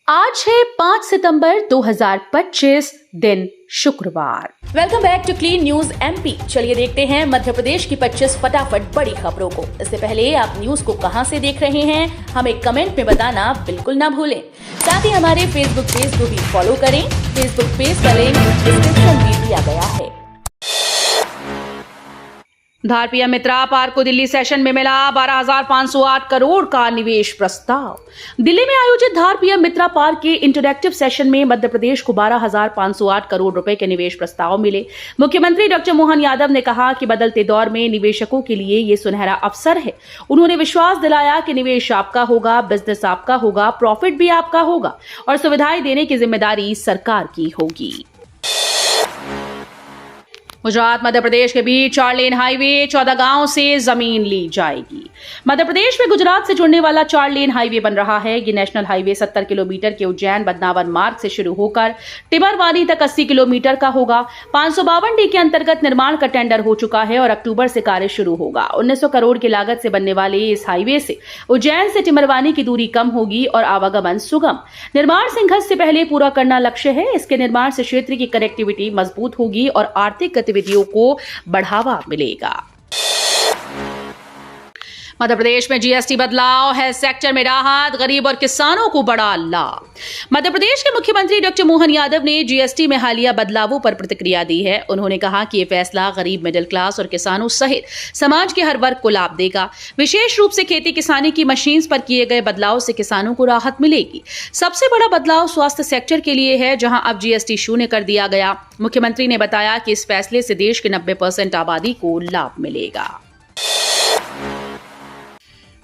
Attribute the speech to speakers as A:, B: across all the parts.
A: आज है 5 सितंबर 2025, दिन शुक्रवार।
B: Welcome back to clean news MP. चलिए देखते हैं मध्य प्रदेश की 25 फटाफट बड़ी खबरों को। इससे पहले आप न्यूज को कहां से देख रहे हैं, हमें कमेंट में बताना बिल्कुल ना भूलें। साथ ही हमारे फेसबुक पेज को भी फॉलो करें। फेसबुक पेज का लिंक डिस्क्रिप्शन में दिया गया है।
A: धार पीएम मित्रा पार्क को दिल्ली सेशन में मिला 12,508 करोड़ का निवेश प्रस्ताव। दिल्ली में आयोजित धार पीएम मित्रा पार्क के इंटरैक्टिव सेशन में मध्य प्रदेश को 12,508 करोड़ रुपए के निवेश प्रस्ताव मिले। मुख्यमंत्री डॉक्टर मोहन यादव ने कहा कि बदलते दौर में निवेशकों के लिए ये सुनहरा अवसर है। उन्होंने विश्वास दिलाया कि निवेश आपका होगा, बिजनेस आपका होगा, प्रॉफिट भी आपका होगा और सुविधाएं देने की जिम्मेदारी सरकार की होगी। गुजरात मध्य प्रदेश के बीच 4 लेन हाईवे 14 गांव से जमीन ली जाएगी। मध्य प्रदेश में गुजरात से जुड़ने वाला 4 लेन हाईवे बन रहा है। ये नेशनल हाईवे 70 किलोमीटर के उज्जैन बदनावर मार्ग से शुरू होकर टिमरवानी तक 80 किलोमीटर का होगा। 552D के अंतर्गत निर्माण का टेंडर हो चुका है और अक्टूबर से कार्य शुरू होगा। 1900 करोड़ की लागत से बनने वाले इस हाईवे से उज्जैन से टिमरवानी की दूरी कम होगी और आवागमन सुगम। निर्माण संघर्ष से पहले पूरा करना लक्ष्य है। इसके निर्माण से क्षेत्र की कनेक्टिविटी मजबूत होगी और आर्थिक गतिविधियों को बढ़ावा मिलेगा। मध्य प्रदेश में जीएसटी बदलाव, हेल्थ सेक्टर में राहत, गरीब और किसानों को बड़ा लाभ। मध्य प्रदेश के मुख्यमंत्री डॉक्टर मोहन यादव ने जीएसटी में हालिया बदलावों पर प्रतिक्रिया दी है। उन्होंने कहा कि यह फैसला गरीब, मिडिल क्लास और किसानों सहित समाज के हर वर्ग को लाभ देगा। विशेष रूप से खेती किसानी की मशीन्स पर किए गए बदलाव से किसानों को राहत मिलेगी। सबसे बड़ा बदलाव स्वास्थ्य सेक्टर के लिए है, जहां अब जीएसटी शून्य कर दिया गया। मुख्यमंत्री ने बताया कि इस फैसले से देश के 90% आबादी को लाभ मिलेगा।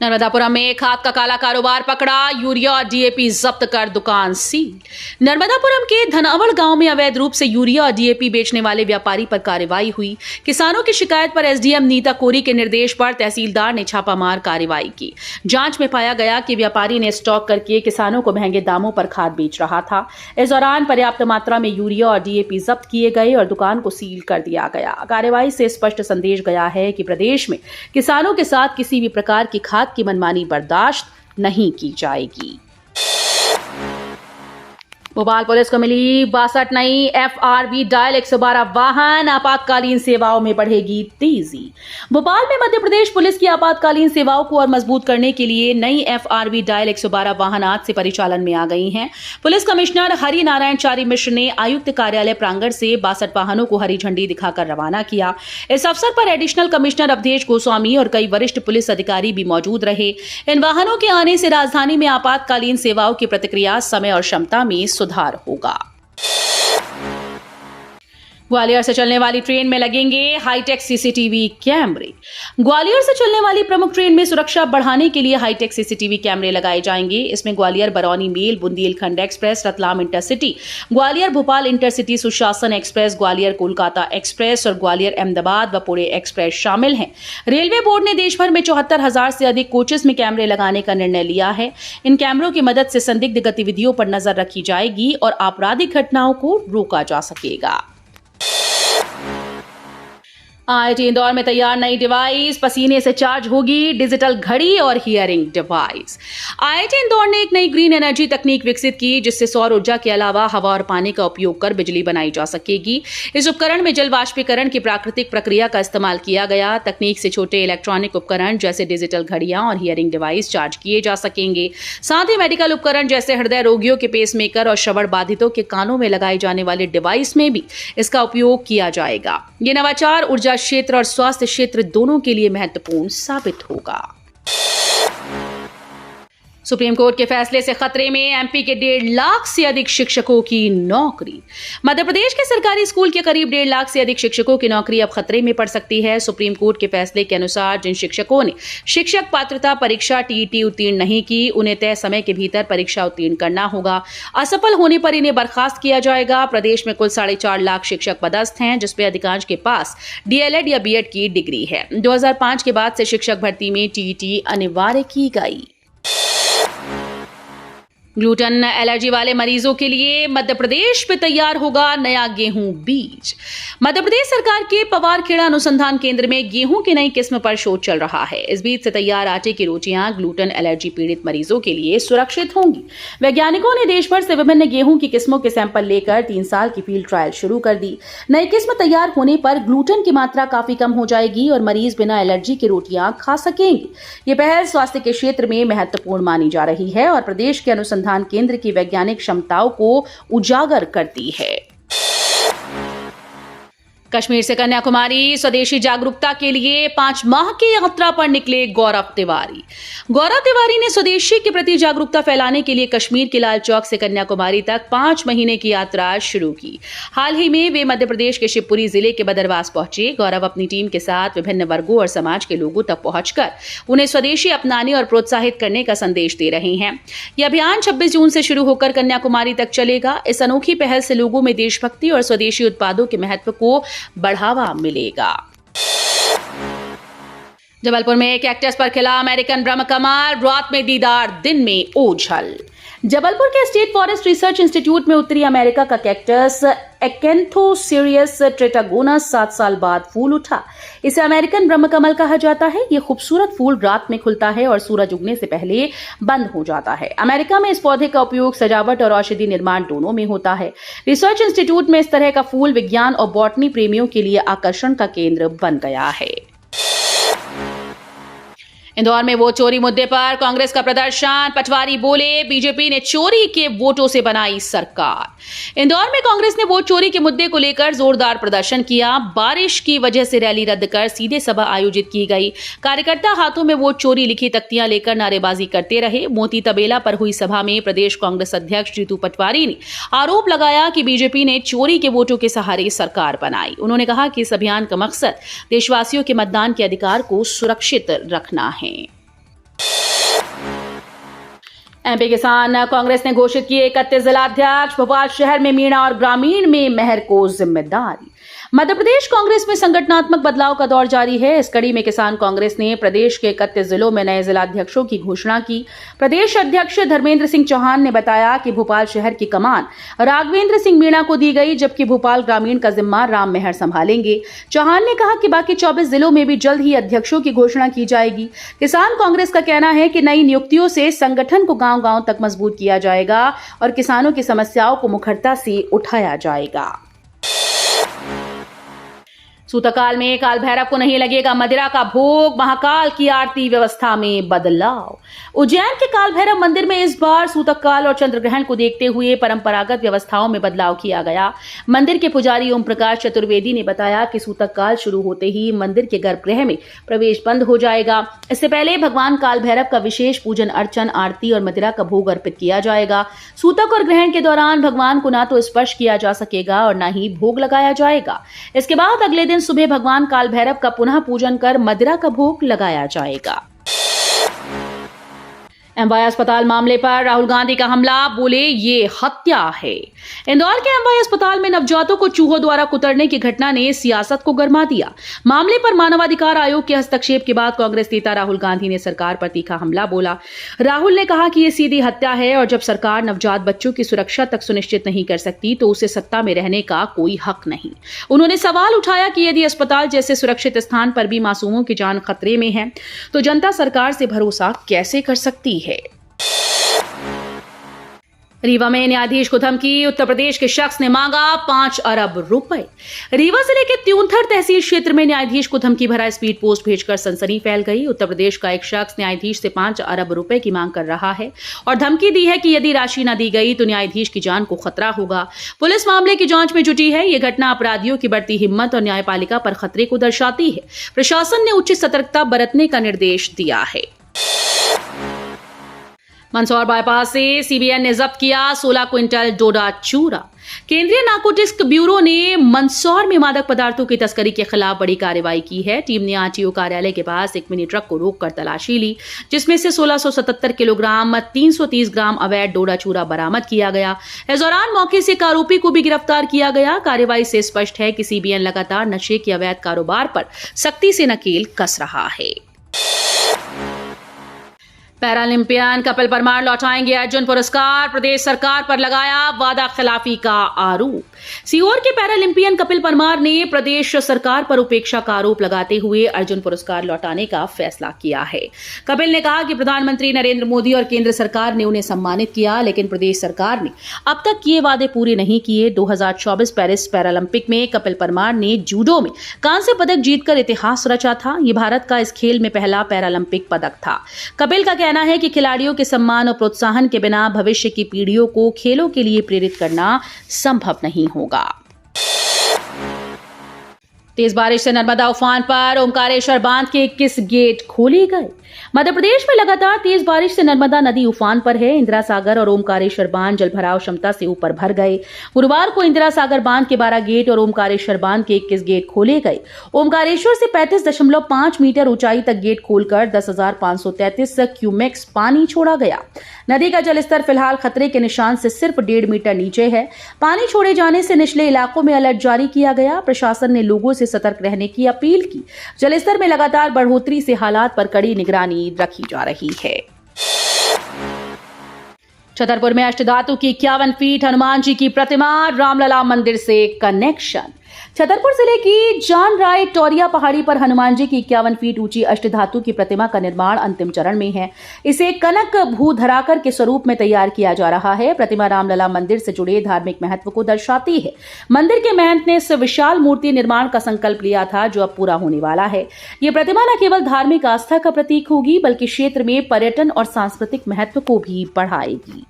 A: नर्मदापुरम में खाद का काला कारोबार पकड़ा, यूरिया और डीएपी जब्त कर दुकान सील। नर्मदापुरम के धनावड़ गांव में अवैध रूप से यूरिया और डीएपी बेचने वाले व्यापारी पर कार्रवाई हुई। किसानों की शिकायत पर एसडीएम नीता कोरी के निर्देश पर तहसीलदार ने छापामार कार्रवाई की। जांच में पाया गया कि व्यापारी ने स्टॉक करके किसानों को महंगे दामों पर खाद बेच रहा था। इस दौरान पर्याप्त मात्रा में यूरिया और डीएपी जब्त किए गए और दुकान को सील कर दिया गया। कार्रवाई से स्पष्ट संदेश गया है कि प्रदेश में किसानों के साथ किसी भी प्रकार की खाद की मनमानी बर्दाश्त नहीं की जाएगी। भोपाल पुलिस को मिली 62 नई FRV डायल 112 वाहन, आपातकालीन सेवाओं में बढ़ेगी तेजी। भोपाल में मध्य प्रदेश पुलिस की आपातकालीन सेवाओं को और मजबूत करने के लिए नई FRV डायल 112 वाहन आज से परिचालन में आ गई हैं। पुलिस कमिश्नर हरि नारायण चारी मिश्र ने आयुक्त कार्यालय प्रांगण से 62 वाहनों को हरी झंडी दिखाकर रवाना किया। इस अवसर पर एडिशनल कमिश्नर अवधेश गोस्वामी और कई वरिष्ठ पुलिस अधिकारी भी मौजूद रहे। इन वाहनों के आने से राजधानी में आपातकालीन सेवाओं की प्रतिक्रिया, समय और क्षमता में सुधार होगा। ग्वालियर से चलने वाली ट्रेन में लगेंगे हाईटेक सीसीटीवी कैमरे। ग्वालियर से चलने वाली प्रमुख ट्रेन में सुरक्षा बढ़ाने के लिए हाईटेक सीसीटीवी कैमरे लगाए जाएंगे। इसमें Gwalior Barauni mail, Bundelkhand express, Ratlam intercity, Gwalior Bhopal intercity Sushasan express, Gwalior Kolkata express और ग्वालियर अहमदाबाद व पुणे एक्सप्रेस शामिल हैं। रेलवे बोर्ड ने देश भर में 74,000 से अधिक कोचेस में कैमरे लगाने का निर्णय लिया है। इन कैमरों की मदद से संदिग्ध गतिविधियों पर नजर रखी जाएगी और आपराधिक घटनाओं को रोका जा सकेगा। आईआईटी इंदौर में तैयार नई डिवाइस, पसीने से चार्ज होगी डिजिटल घड़ी और हियरिंग डिवाइस। आईआईटी इंदौर ने एक नई ग्रीन एनर्जी तकनीक विकसित की, जिससे सौर ऊर्जा के अलावा हवा और पानी का उपयोग कर बिजली बनाई जा सकेगी। इस उपकरण में जल वाष्पीकरण की प्राकृतिक प्रक्रिया का इस्तेमाल किया गया। तकनीक से छोटे इलेक्ट्रॉनिक उपकरण जैसे डिजिटल घड़ियां और हियरिंग डिवाइस चार्ज किए जा सकेंगे। साथ ही मेडिकल उपकरण जैसे हृदय रोगियों के पेसमेकर और श्रवण बाधितों के कानों में लगाए जाने वाले डिवाइस में भी इसका उपयोग किया जाएगा। ये नवाचार ऊर्जा क्षेत्र और स्वास्थ्य क्षेत्र दोनों के लिए महत्वपूर्ण साबित होगा। सुप्रीम कोर्ट के फैसले से खतरे में एमपी के 1.5 लाख से अधिक शिक्षकों की नौकरी। मध्य प्रदेश के सरकारी स्कूल के करीब 1.5 लाख से अधिक शिक्षकों की नौकरी अब खतरे में पड़ सकती है। सुप्रीम कोर्ट के फैसले के अनुसार जिन शिक्षकों ने शिक्षक पात्रता परीक्षा टीईटी उत्तीर्ण नहीं की, उन्हें तय समय के भीतर परीक्षा उत्तीर्ण करना होगा। असफल होने पर इन्हें बर्खास्त किया जाएगा। प्रदेश में कुल 4.5 लाख शिक्षक पदस्थ हैं, जिसमें अधिकांश के पास डीएलएड या बीएड की डिग्री है। 2005 के बाद से शिक्षक भर्ती में टीईटी अनिवार्य की गई। ग्लूटेन एलर्जी वाले मरीजों के लिए मध्य प्रदेश में तैयार होगा नया गेहूं बीज। मध्य प्रदेश सरकार के पवारखेड़ा अनुसंधान केंद्र में गेहूं की नई किस्म पर शोध चल रहा है। इस बीज से तैयार आटे की रोटियां ग्लूटेन एलर्जी पीड़ित मरीजों के लिए सुरक्षित होंगी। वैज्ञानिकों ने देश भर से विभिन्न गेहूं की किस्मों के सैंपल लेकर 3 साल की फील्ड ट्रायल शुरू कर दी। नई किस्म तैयार होने पर ग्लूटेन की मात्रा काफी कम हो जाएगी और मरीज बिना एलर्जी की रोटियां खा सकेंगे। ये पहल स्वास्थ्य के क्षेत्र में महत्वपूर्ण मानी जा रही है और प्रदेश के अनुसंधान केंद्र की वैज्ञानिक क्षमताओं को उजागर करती है। कश्मीर से कन्याकुमारी स्वदेशी जागरूकता के लिए 5 माह की यात्रा पर निकले गौरव तिवारी। गौरव तिवारी ने स्वदेशी के प्रति जागरूकता फैलाने के लिए कश्मीर के लाल चौक से कन्याकुमारी तक 5 महीने की यात्रा शुरू की। हाल ही में वे मध्य प्रदेश के शिवपुरी जिले के बदरवास पहुंचे। गौरव अपनी टीम के साथ विभिन्न वर्गों और समाज के लोगों तक पहुंचकर उन्हें स्वदेशी अपनाने और प्रोत्साहित करने का संदेश दे रहे हैं। यह अभियान 26 जून से शुरू होकर कन्याकुमारी तक चलेगा। इस अनोखी पहल से लोगों में देशभक्ति और स्वदेशी उत्पादों के महत्व को बढ़ावा मिलेगा। जबलपुर में कैक्टस पर खिला अमेरिकन ब्रह्मकमल, रात में दीदार, दिन में ओझल। जबलपुर के स्टेट फॉरेस्ट रिसर्च इंस्टीट्यूट में उत्तरी अमेरिका का कैक्टस एक्केंथोसिरियस ट्रेटागोनस 7 साल बाद फूल उठा। इसे अमेरिकन ब्रह्मकमल कहा जाता है। ये खूबसूरत फूल रात में खुलता है और सूरज उगने से पहले बंद हो जाता है। अमेरिका में इस पौधे का उपयोग सजावट और औषधि निर्माण दोनों में होता है। रिसर्च इंस्टीट्यूट में इस तरह का फूल विज्ञान और बॉटनी प्रेमियों के लिए आकर्षण का केंद्र बन गया है। इंदौर में वोट चोरी मुद्दे पर कांग्रेस का प्रदर्शन। पटवारी बोले, बीजेपी ने चोरी के वोटों से बनाई सरकार। इंदौर में कांग्रेस ने वोट चोरी के मुद्दे को लेकर जोरदार प्रदर्शन किया। बारिश की वजह से रैली रद्द कर सीधे सभा आयोजित की गई। कार्यकर्ता हाथों में वोट चोरी लिखी तख्तियां लेकर नारेबाजी करते रहे। मोती तबेला पर हुई सभा में प्रदेश कांग्रेस अध्यक्ष जीतू पटवारी ने आरोप लगाया कि बीजेपी ने चोरी के वोटों के सहारे सरकार बनाई। उन्होंने कहा कि इस अभियान का मकसद देशवासियों के मतदान के अधिकार को सुरक्षित रखना है। एमपी किसान कांग्रेस ने घोषित किए 31 जिलाध्यक्ष। भोपाल शहर में मीणा और ग्रामीण में मेहर को जिम्मेदारी। मध्य प्रदेश कांग्रेस में संगठनात्मक बदलाव का दौर जारी है। इस कड़ी में किसान कांग्रेस ने प्रदेश के 31 जिलों में नए जिलाध्यक्षों की घोषणा की। प्रदेश अध्यक्ष धर्मेंद्र सिंह चौहान ने बताया कि भोपाल शहर की कमान राघवेंद्र सिंह मीणा को दी गई, जबकि भोपाल ग्रामीण का जिम्मा राम मेहर संभालेंगे। चौहान ने कहा कि बाकी 24 जिलों में भी जल्द ही अध्यक्षों की घोषणा की जाएगी। किसान कांग्रेस का कहना है कि नई नियुक्तियों से संगठन को गांव-गांव तक मजबूत किया जाएगा और किसानों की समस्याओं को मुखरता से उठाया जाएगा। सूतकाल में काल भैरव को नहीं लगेगा मदिरा का भोग। महाकाल की आरती व्यवस्था में बदलाव। उज्जैन के काल भैरव मंदिर में इस बार सूतकाल और चंद्रग्रहण को देखते हुए परंपरागत व्यवस्थाओं में बदलाव किया गया। मंदिर के पुजारी ओम प्रकाश चतुर्वेदी ने बताया कि सूतकाल शुरू होते ही मंदिर के गर्भगृह में प्रवेश बंद हो जाएगा। इससे पहले भगवान काल भैरव का विशेष पूजन अर्चन, आरती और मदिरा का भोग अर्पित किया जाएगा। सूतक और ग्रहण के दौरान भगवान को ना तो स्पर्श किया जा सकेगा और ना ही भोग लगाया जाएगा। इसके बाद अगले दिन सुबह भगवान काल भैरव का पुनः पूजन कर मदिरा का भोग लगाया जाएगा। एमवाई अस्पताल मामले पर राहुल गांधी का हमला, बोले ये हत्या है। इंदौर के एमवाई अस्पताल में नवजातों को चूहों द्वारा कुतरने की घटना ने सियासत को गरमा दिया। मामले पर मानवाधिकार आयोग के हस्तक्षेप के बाद कांग्रेस नेता राहुल गांधी ने सरकार पर तीखा हमला बोला। राहुल ने कहा कि ये सीधी हत्या है और जब सरकार नवजात बच्चों की सुरक्षा तक सुनिश्चित नहीं कर सकती तो उसे सत्ता में रहने का कोई हक नहीं। उन्होंने सवाल उठाया कि यदि अस्पताल जैसे सुरक्षित स्थान पर भी मासूमों की जान खतरे में है तो जनता सरकार से भरोसा कैसे कर सकती है। रीवा में न्यायाधीश को धमकी, उत्तर प्रदेश के शख्स ने मांगा 5 अरब रुपए। रीवा जिले के त्यूंथर तहसील क्षेत्र में न्यायाधीश को धमकी भरा स्पीड पोस्ट भेजकर सनसनी फैल गई। उत्तर प्रदेश का एक शख्स न्यायाधीश से 5 अरब रुपए की मांग कर रहा है और धमकी दी है कि यदि राशि न दी गई तो न्यायाधीश की जान को खतरा होगा। पुलिस मामले की जांच में जुटी है। यह घटना अपराधियों की बढ़ती हिम्मत और न्यायपालिका पर खतरे को दर्शाती है। प्रशासन ने उचित सतर्कता बरतने का निर्देश दिया है। मंदसौर बाईपास से सीबीआई ने जब्त किया 16 क्विंटल डोडा चूरा। केंद्रीय नारकोटिक्स ब्यूरो ने मंदसौर में मादक पदार्थों की तस्करी के खिलाफ बड़ी कार्रवाई की है। टीम ने आरटीओ कार्यालय के पास एक मिनी ट्रक को रोककर तलाशी ली, जिसमें से 1677 किलोग्राम 330 ग्राम अवैध डोडा चूरा बरामद किया गया। इस दौरान मौके से एक आरोपी को भी गिरफ्तार किया गया। कार्रवाई से स्पष्ट है कि सीबीआई लगातार नशे के अवैध कारोबार पर सख्ती से नकेल कस रहा है। पैरालंपियन कपिल परमार लौटाएंगे अर्जुन पुरस्कार, प्रदेश सरकार पर लगाया वादा खिलाफी का आरोप। सीहोर के पैरालंपियन कपिल परमार ने प्रदेश सरकार पर उपेक्षा का आरोप लगाते हुए अर्जुन पुरस्कार लौटाने का फैसला किया है। कपिल ने कहा कि प्रधानमंत्री नरेंद्र मोदी और केंद्र सरकार ने उन्हें सम्मानित किया, लेकिन प्रदेश सरकार ने अब तक किए वादे पूरे नहीं किए। 2024 पेरिस पैरालंपिक में कपिल परमार ने जूडो में कांस्य पदक जीतकर इतिहास रचा था। ये भारत का इस खेल में पहला पैरालंपिक पदक था। कपिल का कहना है कि खिलाड़ियों के सम्मान और प्रोत्साहन के बिना भविष्य की पीढ़ियों को खेलों के लिए प्रेरित करना संभव नहीं होगा। तेज बारिश से नर्मदा उफान पर, ओमकारेश्वर बांध के 21 गेट खोले गए। मध्य प्रदेश में लगातार तेज बारिश से नर्मदा नदी उफान पर है। इंदिरा सागर और ओमकारेश्वर बांध जलभराव क्षमता से ऊपर भर गए। गुरुवार को इंदिरा सागर बांध के 12 गेट और ओमकारेश्वर बांध के 21 गेट खोले गए। ओमकारेश्वर से 35.5 मीटर ऊंचाई तक गेट खोलकर 10,533 क्यूमेक्स पानी छोड़ा गया। नदी का जलस्तर फिलहाल खतरे के निशान से सिर्फ 1.5 मीटर नीचे है। पानी छोड़े जाने से निचले इलाकों में अलर्ट जारी किया गया। प्रशासन ने लोगों से सतर्क रहने की अपील की। जलस्तर में लगातार बढ़ोतरी से हालात पर कड़ी निगरानी रखी जा रही है। छतरपुर में अष्टधातु की 51 फीट हनुमान जी की प्रतिमा, रामलला मंदिर से कनेक्शन। छतरपुर जिले की जान राय टोरिया पहाड़ी पर हनुमान जी की 51 फीट ऊंची अष्टधातु की प्रतिमा का निर्माण अंतिम चरण में है। इसे कनक भूधराकर के स्वरूप में तैयार किया जा रहा है। प्रतिमा रामलला मंदिर से जुड़े धार्मिक महत्व को दर्शाती है। मंदिर के महंत ने इस विशाल मूर्ति निर्माण का संकल्प लिया था, जो अब पूरा होने वाला है। ये प्रतिमा न केवल धार्मिक आस्था का प्रतीक होगी, बल्कि क्षेत्र में पर्यटन और सांस्कृतिक महत्व को भी बढ़ाएगी।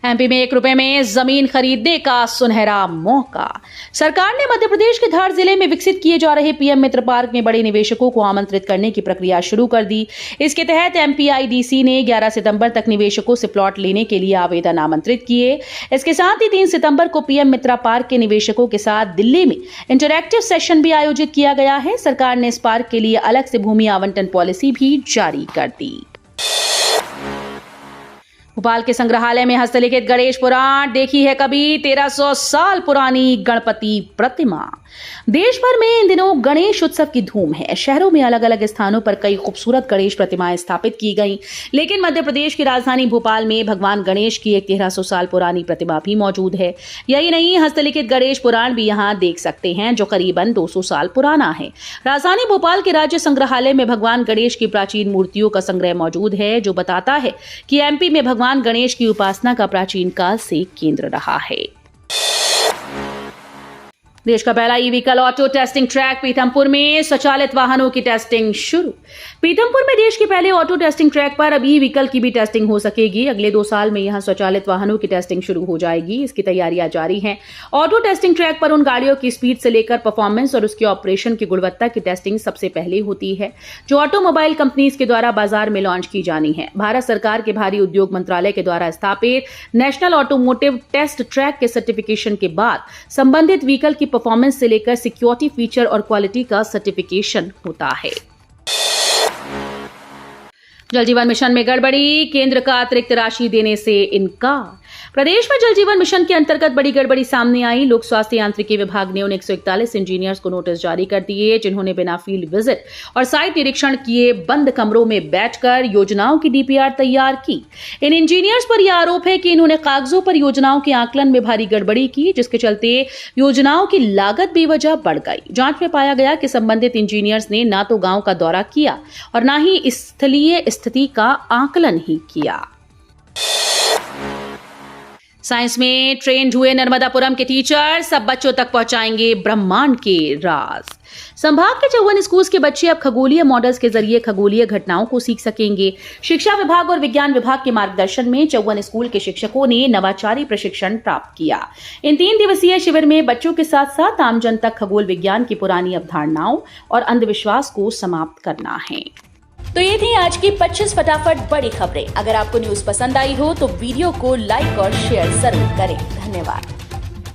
A: एमपी में 1 रुपए में जमीन खरीदने का सुनहरा मौका। सरकार ने मध्य प्रदेश के धार जिले में विकसित किए जा रहे पीएम मित्र पार्क में बड़े निवेशकों को आमंत्रित करने की प्रक्रिया शुरू कर दी। इसके तहत एमपीआईडीसी ने 11 सितंबर तक निवेशकों से प्लॉट लेने के लिए आवेदन आमंत्रित किए। इसके साथ ही 3 सितंबर को पीएम मित्र पार्क के निवेशकों के साथ दिल्ली में इंटरैक्टिव सेशन भी आयोजित किया गया है। सरकार ने इस पार्क के लिए अलग से भूमि आवंटन पॉलिसी भी जारी कर दी। भोपाल के संग्रहालय में हस्तलिखित गणेश पुराण, देखी है कभी 1300 साल पुरानी गणपति प्रतिमा। देश भर में इन दिनों गणेश उत्सव की धूम है। शहरों में अलग अलग स्थानों पर कई खूबसूरत गणेश प्रतिमाएं स्थापित की गई, लेकिन मध्य प्रदेश की राजधानी भोपाल में भगवान गणेश की एक 1300 साल पुरानी प्रतिमा भी मौजूद है। यही नहीं, हस्तलिखित गणेश पुराण भी यहाँ देख सकते हैं, जो करीबन 200 साल पुराना है। राजधानी भोपाल के राज्य संग्रहालय में भगवान गणेश की प्राचीन मूर्तियों का संग्रह मौजूद है, जो बताता है कि एमपी में भगवान गणेश की उपासना का प्राचीन काल से केंद्र रहा है। देश का पहला e vehicle auto testing track Pithampur में, स्वचालित वाहनों की टेस्टिंग शुरू। पीथमपुर में देश के पहले ऑटो टेस्टिंग ट्रैक पर अब ई व्हीकल की भी टेस्टिंग हो सकेगी। अगले 2 साल में यहां स्वचालित वाहनों की टेस्टिंग शुरू हो जाएगी। इसकी तैयारियां जारी हैं। ऑटो टेस्टिंग ट्रैक पर उन गाड़ियों की स्पीड से लेकर परफॉर्मेंस और उसके ऑपरेशन की गुणवत्ता की टेस्टिंग सबसे पहले होती है, जो ऑटोमोबाइल कंपनीज के द्वारा बाजार में लॉन्च की जानी है। भारत सरकार के भारी उद्योग मंत्रालय के द्वारा स्थापित नेशनल ऑटोमोटिव टेस्ट ट्रैक के सर्टिफिकेशन के बाद संबंधित व्हीकल की परफॉर्मेंस से लेकर सिक्योरिटी फीचर और क्वालिटी का सर्टिफिकेशन होता है। जल जीवन मिशन में गड़बड़ी, केंद्र का अतिरिक्त राशि देने से इनकार। प्रदेश में जल जीवन मिशन के अंतर्गत बड़ी गड़बड़ी सामने आई। लोक स्वास्थ्य यांत्रिकी विभाग ने उन 141 इंजीनियर्स को नोटिस जारी कर दिए, जिन्होंने बिना फील्ड विजिट और साइट निरीक्षण किए बंद कमरों में बैठकर योजनाओं की डीपीआर तैयार की। इन इंजीनियर्स पर यह आरोप है कि इन्होंने कागजों पर योजनाओं के आकलन में भारी गड़बड़ी की, जिसके चलते योजनाओं की लागत बेवजह बढ़ गई। जांच में पाया गया कि संबंधित इंजीनियर्स ने न तो गांव का दौरा किया और न ही स्थलीय स्थिति का आकलन ही किया। साइंस में ट्रेंड हुए नर्मदापुरम के टीचर, सब बच्चों तक पहुंचाएंगे ब्रह्मांड के राज। संभाग के 54 स्कूल्स के बच्चे अब खगोलीय मॉडल्स के जरिए खगोलीय घटनाओं को सीख सकेंगे। शिक्षा विभाग और विज्ञान विभाग के मार्गदर्शन में 54 स्कूल के शिक्षकों ने नवाचारी प्रशिक्षण प्राप्त किया। इन 3 दिवसीय शिविर में बच्चों के साथ साथ आमजन तक खगोल विज्ञान की पुरानी अवधारणाओं और अंधविश्वास को समाप्त करना है।
B: तो ये थी आज की 25 फटाफट बड़ी खबरें। अगर आपको न्यूज पसंद आई हो तो वीडियो को लाइक और शेयर जरूर करें। धन्यवाद।